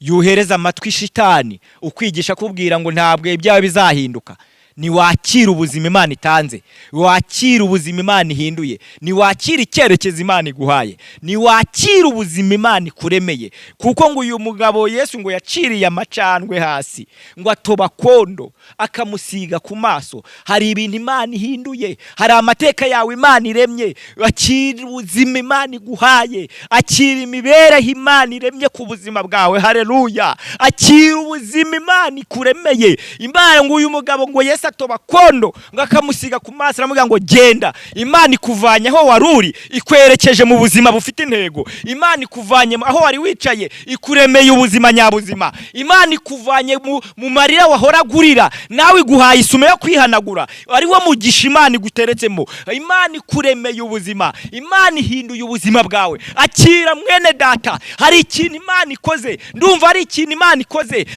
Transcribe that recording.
yuhereza amatwi shitani ukwigisha kubwira ngo ntabwo ibyawe bizahinduka. Ni wakira ubuzima Imana itanze, wakira ubuzima Imana ihinduye, ni wakira icyerekezo Imana iguhaye, ni wakira ubuzima Imana ikuremeye. Kuko ngo uyu mugabo Yesu ngo yaciriye amacandwe hasi, ngo atoba kondo akamusiga ku maso. Hari ibintu Imana ihinduye, hari amateka yawe Imana iremye. Akira ubuzima Imana iguhaye, akira imibereho Imana iremye ku buzima bwawe. Haleluya! Akira ubuzima Imana ikuremeye. Imana ngo uyu mugabo ngo Yesu atoba kondo ngo akamusiga ku maso, aramuga ngo genda. Imana ikuvanye aho waruri ikwerekeje mu buzima bufite intego. Imana ikuvanye aho wari wicaye ikuremeye ubuzima nyabuzima. Imana ikuvanye mu marira wahoragurira nawe iguhaye isume yo kwihanagura, ari wo mugisha Imana iguteretsemo. Imana ikuremeye ubuzima, Imana ihinduye ubuzima bwawe. Akira mwene data, hari ikintu Imana ikoze, ndumva ari ikintu Imana ikoze.